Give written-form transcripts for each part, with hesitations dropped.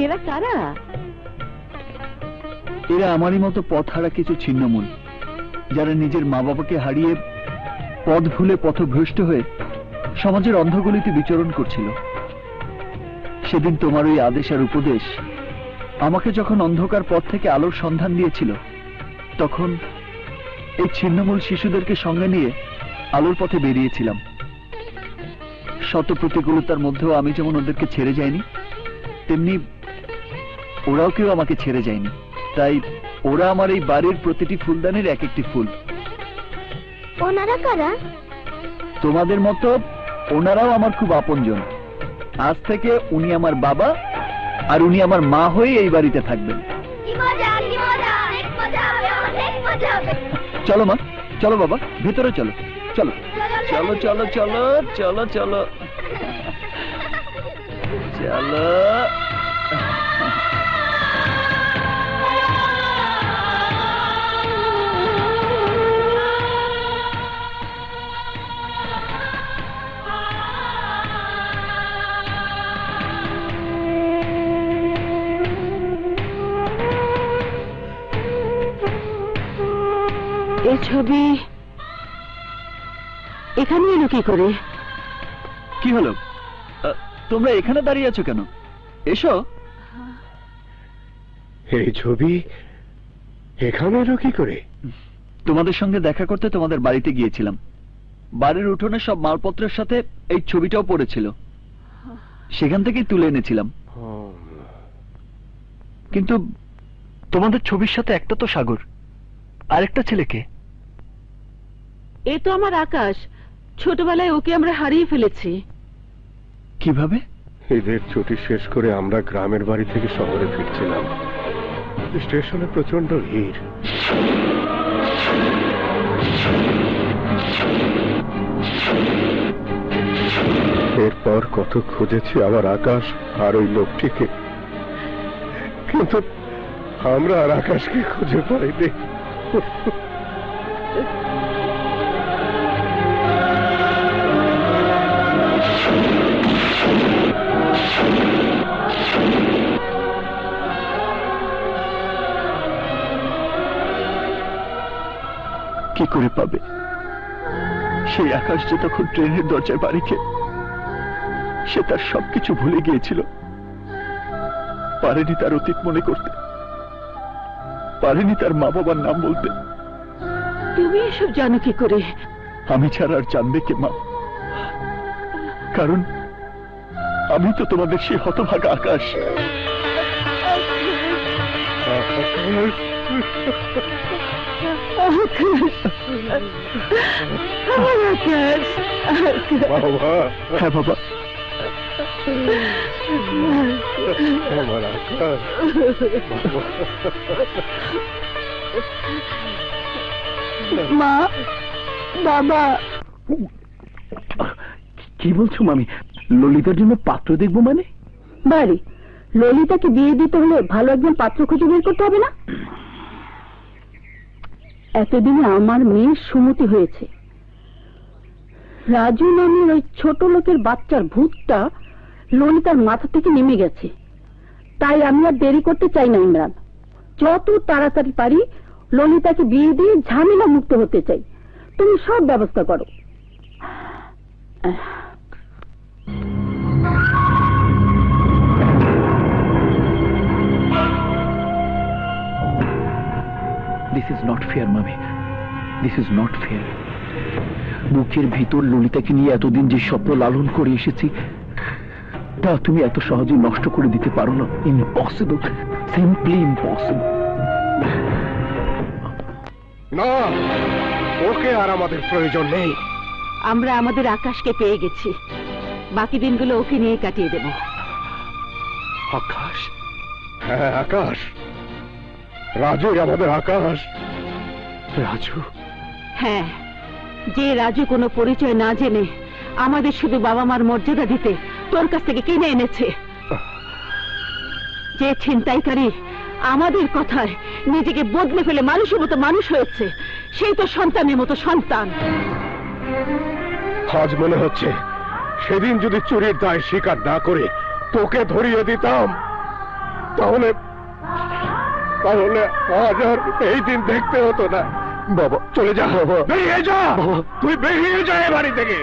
এরা কারা? এরা আমারই মতো পথ হারা কিছু ছিন্নমূল, যারা নিজের মা বাবাকে হারিয়ে পথ ভুলে পথভ্রষ্ট হয়ে সমাজের অন্ধগলিতে বিচরণ করছিল। সেদিন তোমার ওই আদেশ আর উপদেশ আমাকে যখন অন্ধকার পথ থেকে আলোর সন্ধান দিয়েছিল, তখন এই ছিন্নমূল শিশুদেরকে সঙ্গে নিয়ে আলোর পথে বেরিয়েছিলাম। শত প্রতিকূলতার মধ্যেও আমি যেমন ওদেরকে ছেড়ে যাইনি, তেমনি ওরাও কেউ আমাকে ছেড়ে যায়নি। তাই ওরা আমার এই বাড়ির প্রতিটি ফুলদানের এক একটি ফুল। ওনারা কারা? তোমাদের মতো ওনারাও আমার খুব আপনজন। আজ থেকে উনি আমার বাবা আর উনি আমার মা হয়ে এই বাড়িতে থাকবেন। চলো মা, চলো বাবা, ভেতরে চলো। চলো চলো চলো চলো চলো চলো চলো। এই ছবি এখানে এলো কি করে? কি হলো, তোমরা এখানে দাঁড়িয়ে আছো কেন? এসো। এই ছবি এখানে এলো কি করে? তোমাদের সঙ্গে দেখা করতে তোমাদের বাড়িতে গিয়েছিলাম। বাড়ির উঠোনে সব মালপত্রের সাথে এই ছবিটাও পড়েছিল, সেখান থেকেই তুলে এনেছিলাম। কিন্তু তোমাদের ছবির সাথে একটা তো সাগর, আরেকটা ছেলেকে। এ তো আমার আকাশ। ছোটবেলায় ওকে আমরা হারিয়ে ফেলেছি। কিভাবে? ঈদের ছুটি শেষ করে আমরা গ্রামের বাড়ি থেকে শহরে ফিরছিলাম। স্টেশনে প্রচন্ড ভিড়। এরপর কত খুঁজেছি আমার আকাশ আর ওই লোকটিকে, কিন্তু আমরা আর আকাশকে খুঁজে পাইনি। কি করে পাবে? সেই আকাশ যে তখন ট্রেনের দরজায় বাড়িতে, সে তার সবকিছু ভুলে গিয়েছিল। পারেনি তার অতীত মনে করতে, পারেনি তার মা বাবার নাম বলতে। তুমি এসব জানো কি করে? আমি ছাড়া আর জানবে কে মা? কারণ আমি তো তোমাদের সেই হতভাগা আকাশ। হ্যাঁ বাবা, মা, বাবা। কি বলছো মামি? ললিতার জন্য পাত্র দেখবো মানে? বাড়ি ললিতাকে বিয়ে দিতে হলে ভালো একজন পাত্র খুঁজে বের করতে হবে না? এতদিনে আমার মেয়ের সুমতি হয়েছে। রাজু নামের ওই ছোট লোকের বাচ্চার ভূতটা ললিতার মাথা থেকে নেমে গেছে। তাই আমি আর দেরি করতে চাই না ইমরান। যত তাড়াতাড়ি পারি ললিতাকে বিয়ে দিয়ে ঝামেলা মুক্ত হতে চাই। তুমি সব ব্যবস্থা করো। This is not fair, মামি। This is not fair. বুকের ভিতর ললিতাকে নিয়ে এতদিন যে স্বপ্ন লালন করে এসেছি, তা তুমি এত সহজে নষ্ট করে দিতে পারো না। Impossible, simply impossible. না, ওকে আর আমাদের প্রয়োজন নেই। আমরা আমাদের আকাশকে পেয়ে গেছি। বাকি দিনগুলো ওকে নিয়ে কাটিয়ে দেব। আকাশ? হ্যাঁ, আকাশ। রাজু আমাদের আকাশ। রাজু? হ্যাঁ, যে রাজু কোনো পরিচয় না জেনে আমাদের শুধু বাবা মার মর্যাদা দিতে তোর কাছ থেকে কিনে এনেছে। যে ছিনতাইকারী আমাদের কথায় নিজেকে বদলে ফেলে মানুষের মতো মানুষ হয়েছে, সেই তো সন্তানের মতো সন্তান। আজ মনে হচ্ছে সেদিন যদি চুরির দায় স্বীকার না করে তোকে ধরিয়ে দিতাম, তাহলে তাহলে আজ আর এই দিন দেখতে হতো না। বাবা চলে যা, বেরিয়ে যা, তুই বেরিয়ে যা এ বাড়ি থেকে।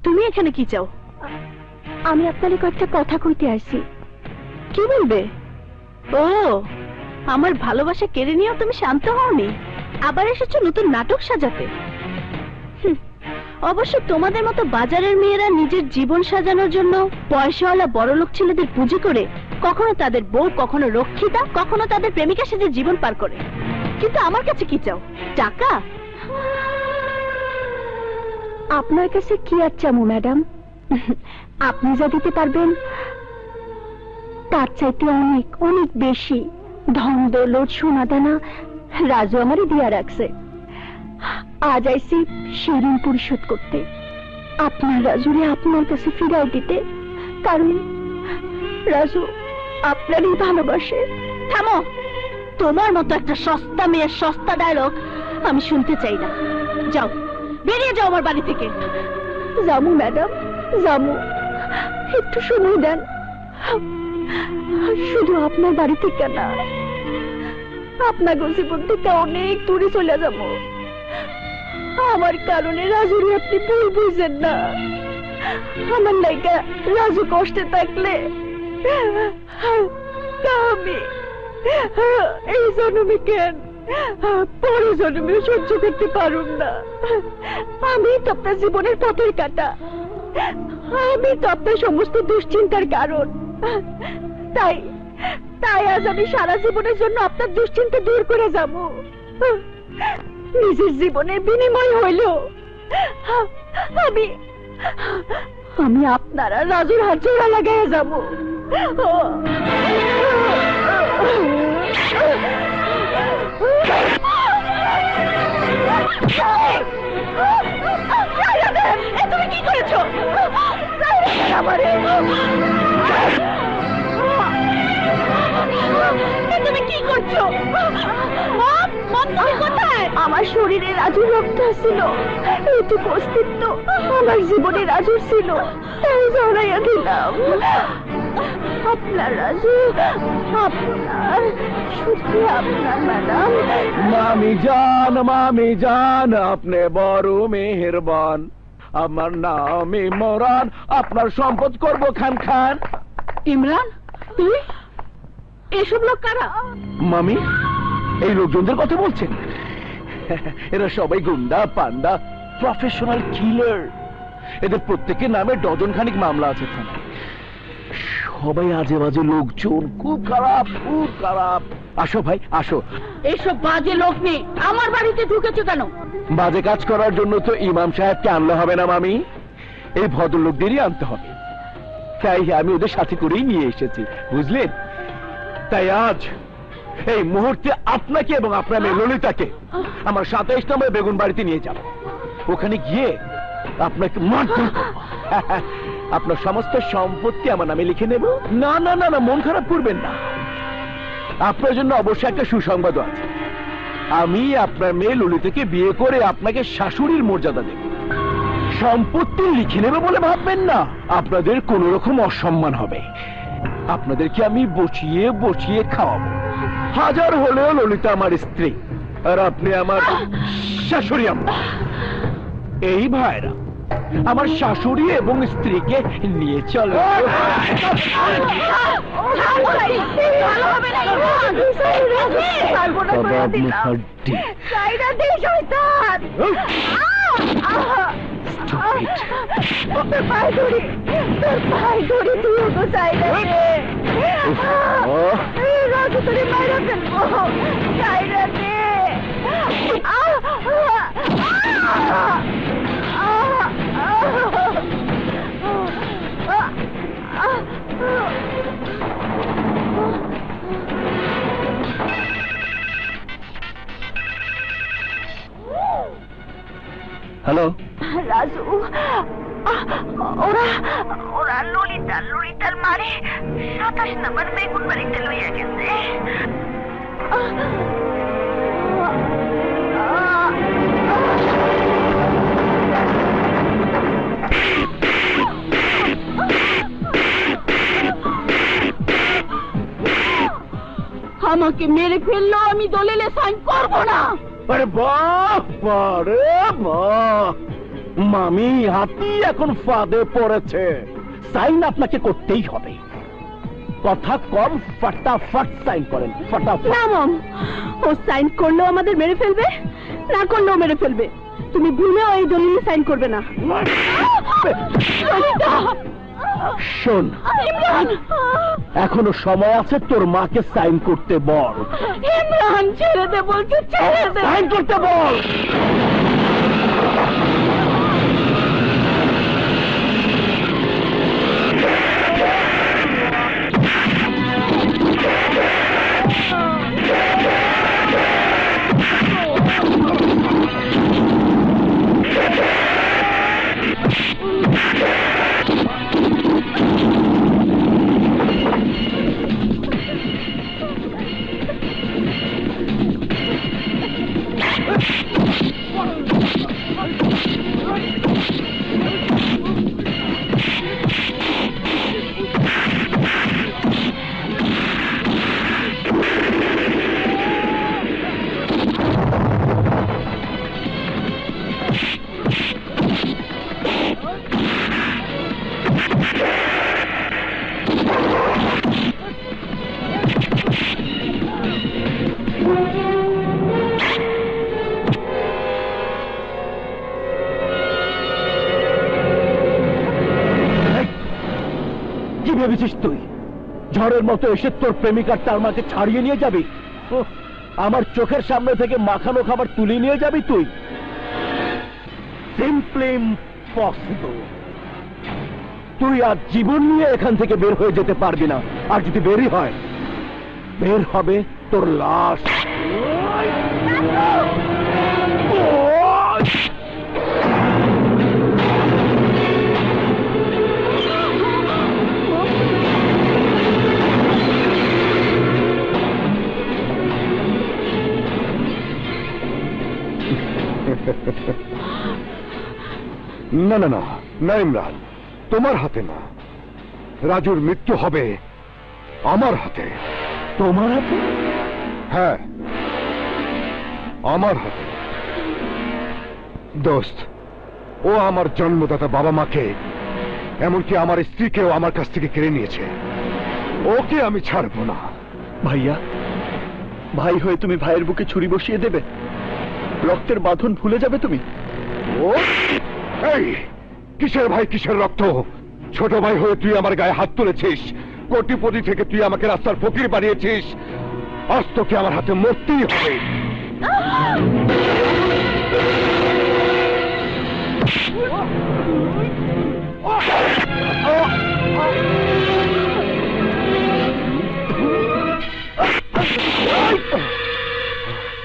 তুমি এখানে কি চাও? আমি আপনার কয়েকটা কথা কইতে আসছি। কি বলবে? ও, আমার ভালোবাসা কেড়ে নিয়েও তুমি শান্ত হওনি, আবার এসেছো নতুন নাটক সাজাতে। অবশ্য তোমাদের মতো বাজারের মেয়েরা নিজের জীবন সাজানোর জন্য পয়সাওয়ালা বড়লোক ছেলেদের পুঁজি করে কখনো তাদের বউ, কখনো রক্ষিতা, কখনো তাদের প্রেমিকা সেজে জীবন পার করে। কিন্তু আমার কাছে কি চাও? টাকা? আপনার কাছে কি আর চামু ম্যাডাম? আপনি যা দিতে পারবেন তার চাইতে অনেক অনেক বেশি ধন দৌলত সোনা দানা রাজু আমারই দিয়া রাখছে। আজ আইসি সেই ঋণ পরিশোধ করতে, আপনার রাজুরে আপনার কাছে ফিরাই দিতে। কারণ রাজু আপনারই ভালোবাসে। থামো, তোমার মতো একটা সস্তা মেয়ের সস্তা ডায়লগ আমি শুনতে চাই না। যাও, বেরিয়ে যাও আমার বাড়ি থেকে। যাবো ম্যাডাম, যাবো, একটু সময় দেন। শুধু আপনার বাড়ি থেকে না, আপনার জীবন থেকে অনেক দূরে চলে যাব। আমার কারণে রাজুরে আপনি ভুল বুঝেন না। আমার নায়িকা রাজু কষ্টে থাকলে আমি এই জন্মে কেন, পরে জন্মে সহ্য করতে পারুন না। আমি তো আপনার জীবনের পথের কাটা, আমি তো আপনার সমস্ত দুশ্চিন্তার কারণ। তাই তাই আজ আমি সারা জীবনের জন্য আপনার দুশ্চিন্তা দূর করে যাব। নিজের জীবনের বিনিময় হইল আমি আমি আপনার আর রাজুর হাত জোড়া লাগাইয়া যাব। তুমি কি করেছো? তুমি কি করছো? আমার শরীরে রাজুর রক্ত ছিল, এইটুকু অস্তিত্ব আমার জীবনে রাজুর ছিল, তাই জড়াইয়া দিলাম। আপনার রাজু, আপনার, শুধু আপনার ম্যাডাম। মামি জান আপনি বড় মেহেরবান, আমার নাম ইমরান, আপনার সম্পদ করব খান খান। ইমরান, তুই? এসব লোক কারা? মামি, এই লোকজনদের কথা বলছেন? এরা সবাই গুন্ডা, পান্ডা, প্রফেশনাল কিলার। এদের প্রত্যেকের নামে ডজন খানিক মামলা আছে থানায়। সবাই আজে বাজে লোকজন, খুব খারাপ, খুব খারাপ। আসো ভাই, আসো। এইসব বাজে লোক নিয়ে আমার বাড়িতে ঢুকেছো কেন? বাজে কাজ করার জন্য তো ইমাম সাহেবকে আনলে হবে না মামি, এই ভদ্রলোকদেরই আনতে হবে। তাই আমি ওদের সাথে করেই নিয়ে এসেছি, বুঝলেন? তাই আজ এই মুহূর্তে আপনাকে এবং আপনার মেয়ে ললিতাকে আমার 27 নম্বর বেগুন বাড়িতে নিয়ে যাব। ওখানে গিয়ে আপনাকে মারধর করব। আপনার সমস্ত সম্পত্তি আমার নামে লিখে নেব। না না না না, মন খারাপ করবেন না। আপনার জন্য অবশ্যই একটা সুসংবাদ আছে। আমি আপনার মেয়ে ললিতাকে বিয়ে করে আপনাকে শাশুড়ির মর্যাদা দেব। সম্পত্তি লিখে নেবে বলে ভাববেন না, আপনাদের কোন রকম অসম্মান হবে। আপনাদেরকে আমি বসিয়ে বসিয়ে খাওয়াবো। হাজার হলেও ললিতা আমার স্ত্রী, আর আপনি আমার শাশুড়ি আম্মা। এই ভাইরা আমার শাশুড়ি এবং স্ত্রীকে নিয়ে চলো। রাজু তোরে মাইরা ফেলবো, সাইরা দে। হ্যালো রাজু, ওরা ললিতার মারে 27 নম্বর বেগুন বাড়িতে লইয়া গেছে। আমাকে মেরে ফেললো, আমি দলিলে সাইন করব না। আরে বাহ বাহ রে বাহ, মামি হাতি এখন ফাঁদে পড়েছে। সাইন আপনাকে করতেই হবে, কথা কম, ফটাফট সাইন করেন, ফটাফট। না মম, ও সাইন করলেও আমাদের মেরে ফেলবে, না করলেও মেরে ফেলবে। তুমি ভুলেও এই দলিলে সাইন করবে না। শোন, ইমরান, এখনো সময় আছে, তোর মাকে সাইন করতে বল। ইমরান ছেড়ে দে বলছে, ছেড়ে দে। সাইন করতে বল। কি ভেবেছিস তুই ঝড়ের মতো এসে তোর প্রেমিকার তার মাকে ছাড়িয়ে নিয়ে যাবি? ওহ, আমার চোখের সামনে থেকে মাখানো খাবার তুলে নিয়ে যাবি তুই? Simply impossible. তুই আজ জীবন নিয়ে এখান থেকে বের হয়ে যেতে পারবি না, আর যদি বেরই হয় বের হবে তোর লাশ। না না না না ইমরান, তোমার হাতে না, রাজুর মৃত্যু হবে আমার হাতে। তোমার হাতে? হ্যাঁ, আমার হাতে। দোস্ত, ও আমার জন্মদাতা বাবা মাকে, এমনকি আমার স্ত্রীকেও আমার কাছ থেকে কেড়ে নিয়েছে। ওকে আমি ছাড়বো না। ভাইয়া, ভাই হয়ে তুমি ভাইয়ের বুকে ছুরি বসিয়ে দেবে? রক্তের বাঁধন ভুলে যাবে তুমি? ও এই কিসের ভাই, কিসের রক্ত? ছোট ভাই হয়ে তুই আমার গায়ে হাত তুলেছিস, কোটিপতি থেকে তুই আমাকে রাস্তার ফকির বানিয়েছিস। আজ তোকে আমার হাতে মরতেই হবে।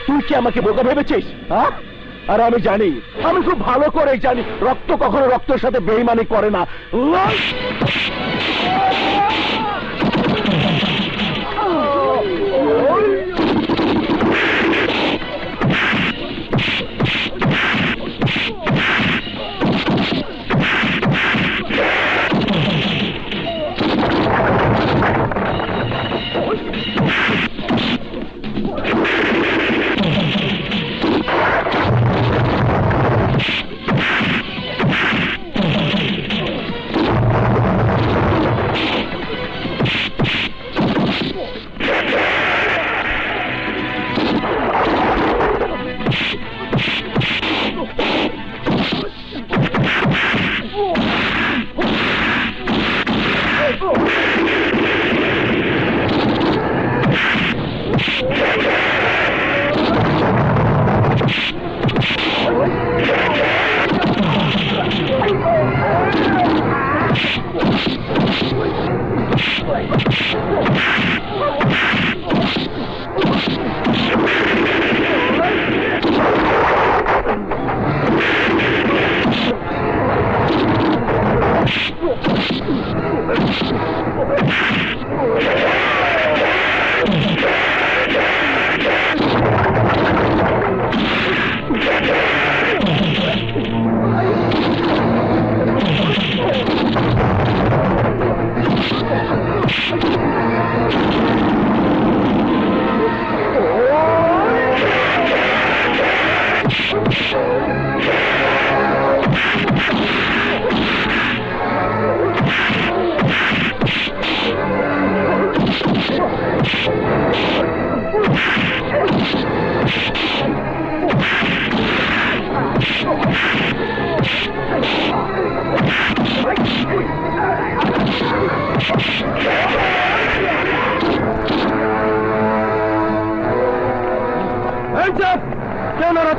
তুই কি আমাকে বোকা ভেবেছিস? হ্যাঁ, আর আমি জানি, আমি খুব ভালো করে জানি রক্ত কখনো রক্তের সাথে বেইমানি করে না।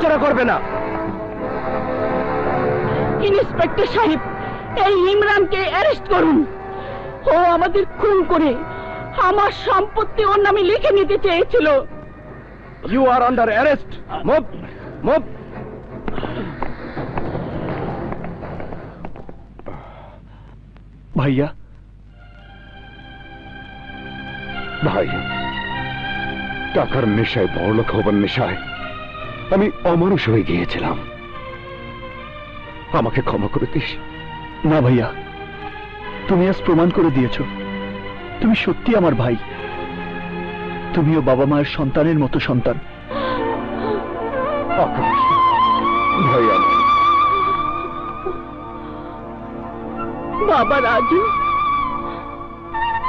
নড়াচড়া করবে না। ইন্সপেক্টর সাহেব, এই ইমরানকে অ্যারেস্ট করুন। ও আমাদের খুন করে আমার সম্পত্তি ওর নামে লিখে নিতে চেয়েছিল। You are under arrest. Move move. ভাইয়া, ভাই, টাকার নেশায়, বড়লোক হবার নেশায় আমি অমানুষ হয়ে গিয়েছিলাম। আমাকে ক্ষমা করে দিস। না ভাইয়া, তুমি আজ প্রমাণ করে দিয়েছো তুমি সত্যি আমার ভাই। তুমিও বাবা মায়ের সন্তানের মতো সন্তান। আকাশ, ভাই আমার। বাবা রাজু,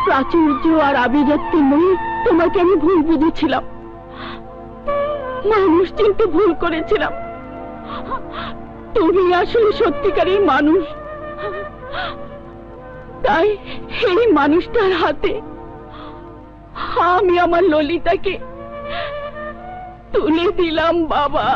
প্রাচুর্য আর আভিজাত্যে নই, তোমাকে আমি ভুল বুঝেছিলাম, মানুষ চিনতে ভুল করেছিলাম। তুমি আসলে সত্যিকারের মানুষ। তাই এই মানুষটার হাতে আমি আমার ললিতাকে তুলে দিলাম বাবা।